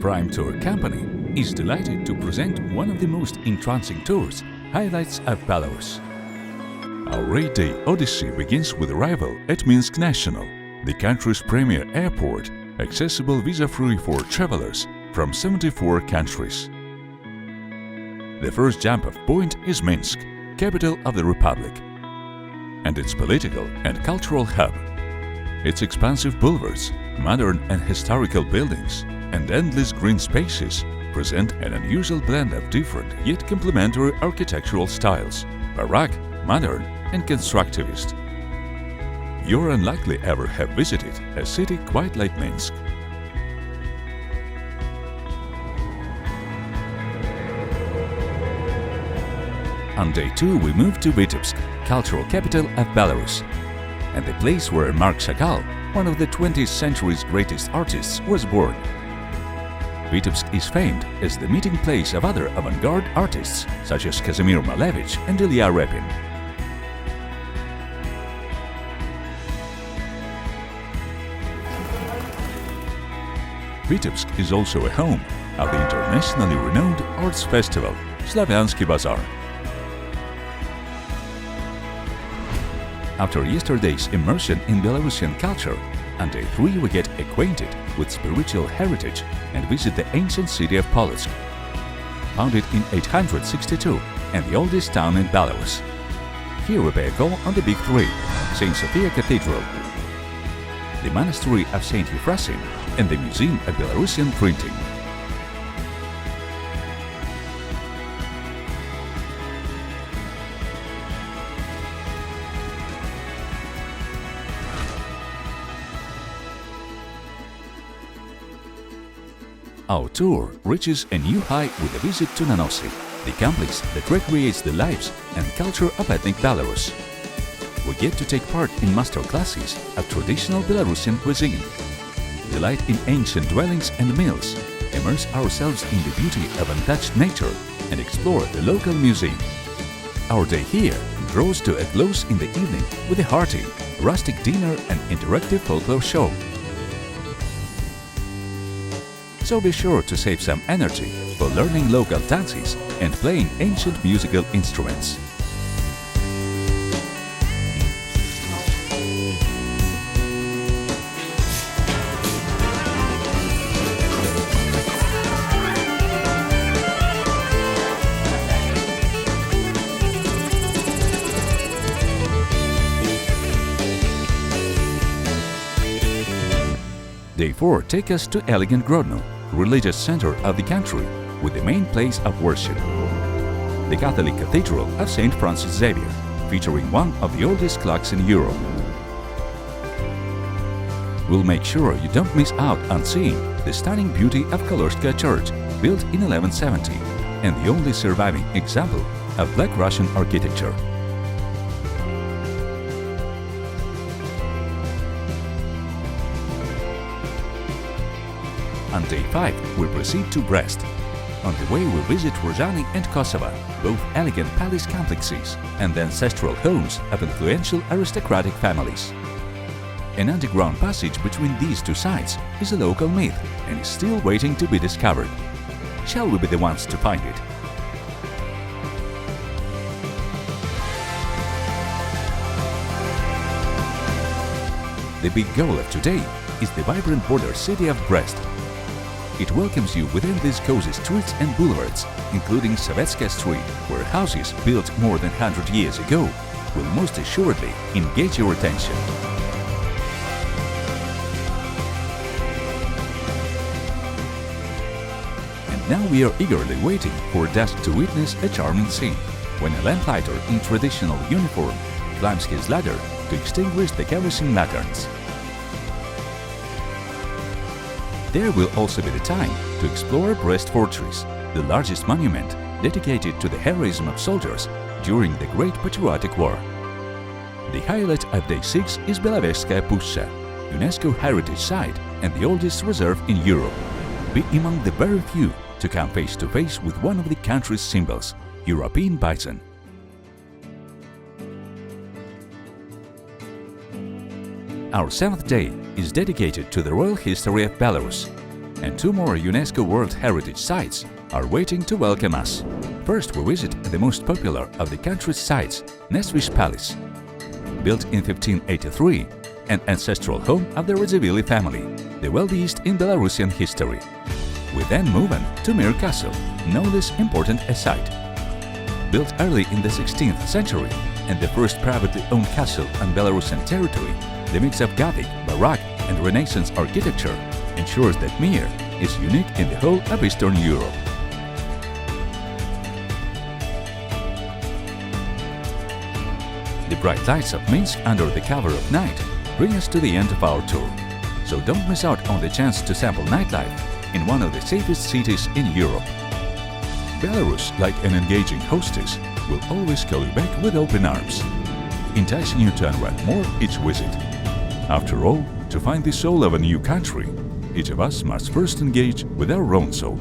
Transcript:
Prime Tour Company is delighted to present one of the most entrancing tours, highlights of Belarus. Our 8-day odyssey begins with arrival at Minsk National, the country's premier airport, accessible visa-free for travelers from 74 countries. The first jump-off point is Minsk, capital of the Republic, and its political and cultural hub. Its expansive boulevards, modern and historical buildings, and endless green spaces present an unusual blend of different yet complementary architectural styles: Baroque, modern, and constructivist. You're unlikely ever have visited a city quite like Minsk. On day 2 we move to Vitebsk, cultural capital of Belarus, and the place where Marc Chagall, one of the 20th century's greatest artists, was born. Vitebsk is famed as the meeting place of other avant-garde artists such as Kazimir Malevich and Ilya Repin. Vitebsk is also a home of the internationally renowned arts festival Slaviansky Bazaar. After yesterday's immersion in Belarusian culture, on day 3 we get acquainted with spiritual heritage and visit the ancient city of Polotsk, founded in 862 and the oldest town in Belarus. Here we pay a call on the big 3, St. Sophia Cathedral, the monastery of St. Euphrasim, and the Museum of Belarusian Printing. Our tour reaches a new high with a visit to Nanosy, the complex that recreates the lives and culture of ethnic Belarus. We get to take part in master classes of traditional Belarusian cuisine, delight in ancient dwellings and mills, immerse ourselves in the beauty of untouched nature, and explore the local museum. Our day here draws to a close in the evening with a hearty, rustic dinner and interactive folklore show. So be sure to save some energy for learning local dances and playing ancient musical instruments. Day 4 takes us to elegant Grodno, religious center of the country, with the main place of worship, the Catholic Cathedral of St. Francis Xavier, featuring one of the oldest clocks in Europe. We'll make sure you don't miss out on seeing the stunning beauty of Kolozhskaya Church, built in 1170, and the only surviving example of Black Russian architecture. On day 5, we proceed to Brest. On the way we visit Rozhany and Kosovo, both elegant palace complexes and the ancestral homes of influential aristocratic families. An underground passage between these two sites is a local myth and is still waiting to be discovered. Shall we be the ones to find it? The big goal of today is the vibrant border city of Brest. It welcomes you within these cozy streets and boulevards, including Sovetskaya Street, where houses built more than 100 years ago will most assuredly engage your attention. And now we are eagerly waiting for dusk to witness a charming scene, when a lamplighter in traditional uniform climbs his ladder to extinguish the kerosene lanterns. There will also be the time to explore Brest Fortress, the largest monument dedicated to the heroism of soldiers during the Great Patriotic War. The highlight of day 6 is Belarusskaya Pushcha, UNESCO heritage site and the oldest reserve in Europe. Be among the very few to come face to face with one of the country's symbols, European bison. Our 7th day is dedicated to the royal history of Belarus. and 2 more UNESCO World Heritage Sites are waiting to welcome us. First, we visit the most popular of the country's sites, Nesvizh Palace. Built in 1583, an ancestral home of the Radzivilli family, the wealthiest in Belarusian history. We then move on to Mir Castle, no less important a site. Built early in the 16th century and the first privately owned castle on Belarusian territory, the mix of Gothic, Baroque and Renaissance architecture ensures that Mir is unique in the whole of Eastern Europe. The bright lights of Minsk under the cover of night bring us to the end of our tour. So don't miss out on the chance to sample nightlife in one of the safest cities in Europe. Belarus, like an engaging hostess, will always call you back with open arms, enticing you to unwrap more each visit. After all, to find the soul of a new country, each of us must first engage with our own soul.